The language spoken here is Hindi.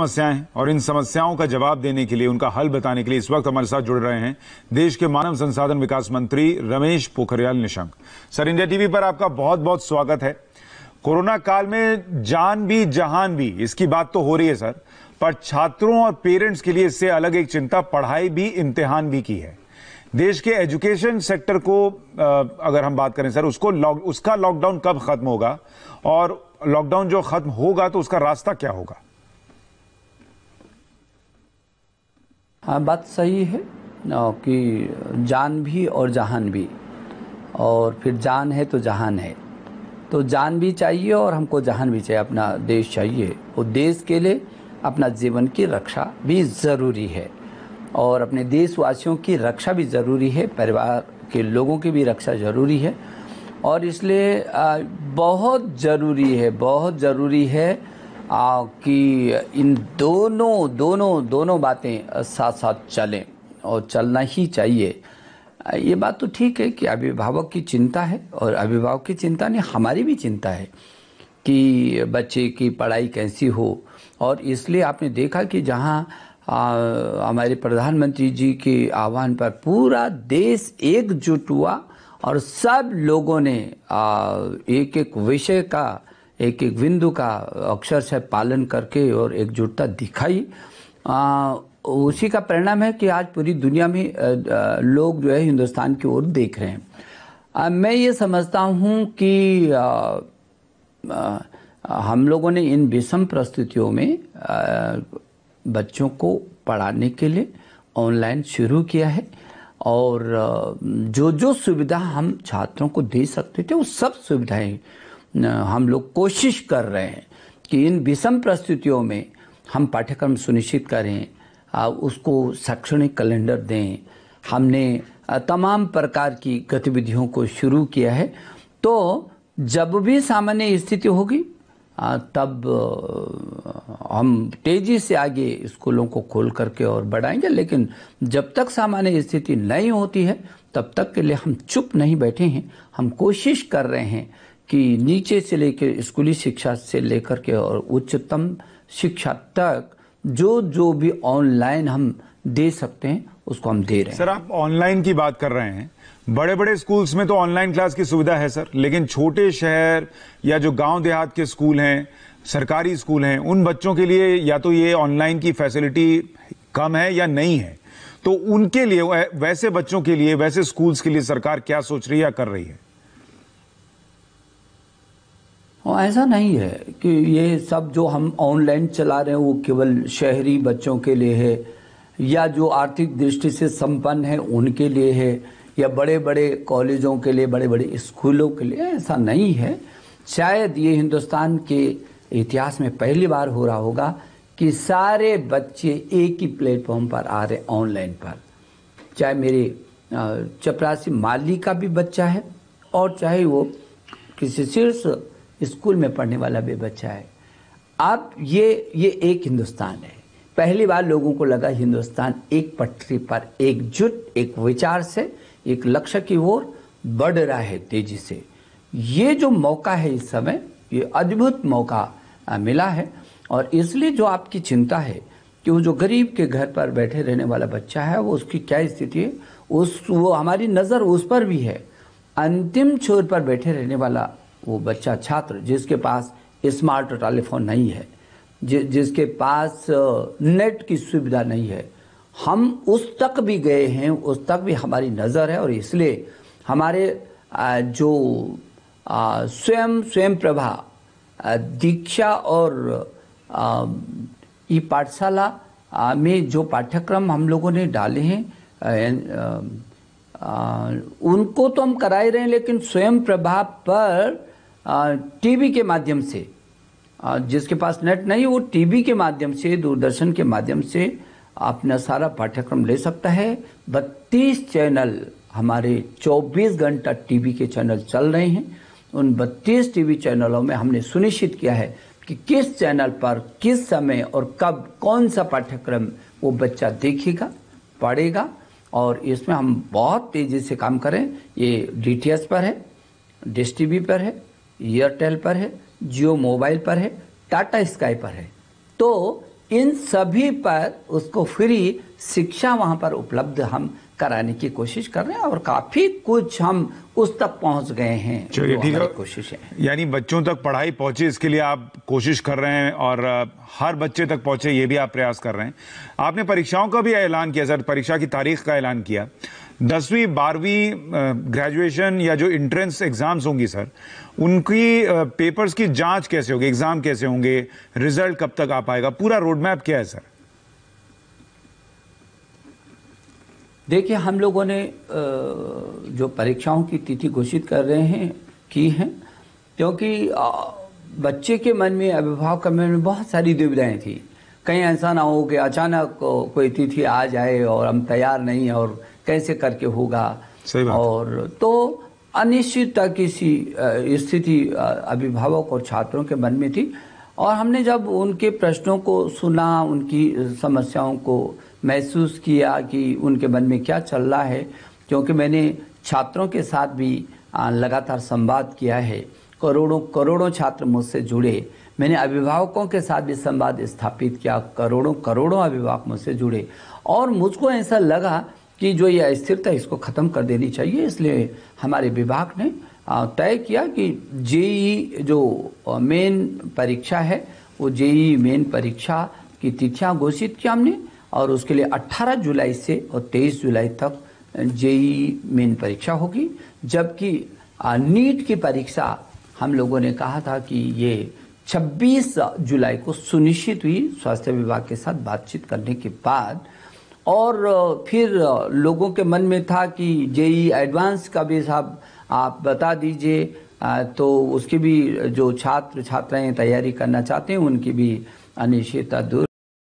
समस्याएं और इन समस्याओं का जवाब देने के लिए, उनका हल बताने के लिए इस वक्त हमारे साथ जुड़ रहे हैं देश के मानव संसाधन विकास मंत्री Ramesh Pokhriyal Nishank. Sir, India TV पर आपका बहुत बहुत स्वागत है। कोरोना काल में जान भी जहान भी, इसकी बात तो हो रही है सर, पर छात्रों और पेरेंट्स के लिए इससे अलग एक चिंता पढ़ाई भी, इम्तिहान भी की है। देश के एजुकेशन सेक्टर को अगर हम बात करें सर, उसका लॉकडाउन कब खत्म होगा, और लॉकडाउन जो खत्म होगा तो उसका रास्ता क्या होगा? हाँ, बात सही है कि जान भी और जहान भी, और फिर जान है तो जहान है। तो जान भी चाहिए और हमको जहान भी चाहिए, अपना देश चाहिए। और देश के लिए अपना जीवन की रक्षा भी ज़रूरी है, और अपने देशवासियों की रक्षा भी ज़रूरी है, परिवार के लोगों की भी रक्षा ज़रूरी है। और इसलिए बहुत ज़रूरी है कि इन दोनों बातें साथ साथ चलें, और चलना ही चाहिए। ये बात तो ठीक है कि अभिभावक की चिंता है, और अभिभावक की चिंता नहीं, हमारी भी चिंता है कि बच्चे की पढ़ाई कैसी हो। और इसलिए आपने देखा कि जहाँ हमारे प्रधानमंत्री जी के आह्वान पर पूरा देश एकजुट हुआ, और सब लोगों ने एक एक विषय का, एक एक बिंदु का अक्षर से पालन करके और एकजुटता दिखाई। उसी का परिणाम है कि आज पूरी दुनिया में लोग जो है हिंदुस्तान की ओर देख रहे हैं। मैं ये समझता हूँ कि हम लोगों ने इन विषम परिस्थितियों में बच्चों को पढ़ाने के लिए ऑनलाइन शुरू किया है, और जो सुविधा हम छात्रों को दे सकते थे वो सब सुविधाएं हम लोग कोशिश कर रहे हैं कि इन विषम परिस्थितियों में हम पाठ्यक्रम सुनिश्चित करें, उसको शैक्षणिक कैलेंडर दें। हमने तमाम प्रकार की गतिविधियों को शुरू किया है। तो जब भी सामान्य स्थिति होगी तब हम तेजी से आगे स्कूलों को खोल करके और बढ़ाएंगे। लेकिन जब तक सामान्य स्थिति नहीं होती है तब तक के लिए हम चुप नहीं बैठे हैं। हम कोशिश कर रहे हैं कि नीचे से लेकर स्कूली शिक्षा से लेकर के और उच्चतम शिक्षा तक जो भी ऑनलाइन हम दे सकते हैं उसको हम दे रहे हैं। सर, आप ऑनलाइन की बात कर रहे हैं। बड़े बड़े स्कूल्स में तो ऑनलाइन क्लास की सुविधा है सर, लेकिन छोटे शहर या जो गांव देहात के स्कूल हैं, सरकारी स्कूल हैं, उन बच्चों के लिए या तो ये ऑनलाइन की फैसिलिटी कम है या नहीं है। तो उनके लिए, वैसे बच्चों के लिए, वैसे स्कूल्स के लिए सरकार क्या सोच रही है या कर रही है? ऐसा नहीं है कि ये सब जो हम ऑनलाइन चला रहे हैं वो केवल शहरी बच्चों के लिए है, या जो आर्थिक दृष्टि से संपन्न है उनके लिए है, या बड़े बड़े कॉलेजों के लिए, बड़े बड़े स्कूलों के लिए। ऐसा नहीं है। शायद ये हिंदुस्तान के इतिहास में पहली बार हो रहा होगा कि सारे बच्चे एक ही प्लेटफॉर्म पर आ रहे ऑनलाइन पर। चाहे मेरे चपरासी माली का भी बच्चा है, और चाहे वो किसी शीर्ष स्कूल में पढ़ने वाला भी बच्चा है। अब ये एक हिंदुस्तान है। पहली बार लोगों को लगा हिंदुस्तान एक पटरी पर एकजुट, एक विचार से एक लक्ष्य की ओर बढ़ रहा है तेजी से। ये जो मौका है इस समय, ये अद्भुत मौका मिला है। और इसलिए जो आपकी चिंता है कि वो जो गरीब के घर पर बैठे रहने वाला बच्चा है वो उसकी क्या स्थिति है, वो हमारी नज़र उस पर भी है। अंतिम छोर पर बैठे रहने वाला वो बच्चा, छात्र जिसके पास स्मार्ट टेलीफोन नहीं है, जिसके पास नेट की सुविधा नहीं है, हम उस तक भी गए हैं, उस तक भी हमारी नज़र है। और इसलिए हमारे जो स्वयं प्रभा दीक्षा और ई पाठशाला में जो पाठ्यक्रम हम लोगों ने डाले हैं उनको तो हम कराए रहे हैं, लेकिन स्वयं प्रभा पर टीवी के माध्यम से, जिसके पास नेट नहीं वो टीवी के माध्यम से, दूरदर्शन के माध्यम से अपना सारा पाठ्यक्रम ले सकता है। 32 चैनल, हमारे 24 घंटा टीवी के चैनल चल रहे हैं। उन 32 टीवी चैनलों में हमने सुनिश्चित किया है कि किस चैनल पर किस समय और कब कौन सा पाठ्यक्रम वो बच्चा देखेगा, पढ़ेगा। और इसमें हम बहुत तेज़ी से काम करें। ये डीटीएच पर है, डिश टीवी पर है, एयरटेल पर है, जियो मोबाइल पर है, टाटा स्काई पर है। तो इन सभी पर उसको फ्री शिक्षा वहां पर उपलब्ध हम कराने की कोशिश कर रहे हैं और काफी कुछ हम उस तक पहुंच गए हैं। चलिए ठीक है, कोशिश है यानी बच्चों तक पढ़ाई पहुंचे इसके लिए आप कोशिश कर रहे हैं और हर बच्चे तक पहुंचे ये भी आप प्रयास कर रहे हैं। आपने परीक्षाओं का भी ऐलान किया सर, परीक्षा की तारीख का ऐलान किया। 10वीं 12वीं ग्रेजुएशन या जो एंट्रेंस एग्जाम्स होंगी सर, उनकी पेपर्स की जांच कैसे होगी, एग्जाम कैसे होंगे, रिजल्ट कब तक आ पाएगा, पूरा रोड मैप क्या है सर? देखिए, हम लोगों ने जो परीक्षाओं की तिथि घोषित कर रहे हैं की हैं, क्योंकि बच्चे के मन में, अभिभावक के मन में बहुत सारी दुविधाएं थी। कहीं ऐसा ना हो कि अचानक कोई तिथि आ जाए और हम तैयार नहीं और कैसे करके होगा। सही बात। और तो अनिश्चितता की सी स्थिति अभिभावक और छात्रों के मन में थी। और हमने जब उनके प्रश्नों को सुना, उनकी समस्याओं को महसूस किया कि उनके मन में क्या चल रहा है, क्योंकि मैंने छात्रों के साथ भी लगातार संवाद किया है। करोड़ों छात्र मुझसे जुड़े। मैंने अभिभावकों के साथ भी संवाद स्थापित किया। करोड़ों अभिभावक मुझसे जुड़े और मुझको ऐसा लगा कि जो ये अस्थिरता, इसको ख़त्म कर देनी चाहिए। इसलिए हमारे विभाग ने तय किया कि जेईई जो मेन परीक्षा है, वो जेईई मेन परीक्षा की तिथियां घोषित किया हमने और उसके लिए 18 जुलाई से और 23 जुलाई तक जेईई मेन परीक्षा होगी। जबकि नीट की परीक्षा हम लोगों ने कहा था कि ये 26 जुलाई को सुनिश्चित हुई स्वास्थ्य विभाग के साथ बातचीत करने के बाद। और फिर लोगों के मन में था कि जेईई एडवांस का भी साहब आप बता दीजिए, तो उसकी भी जो छात्र छात्राएं तैयारी करना चाहते हैं उनकी भी अनिश्चितता दूर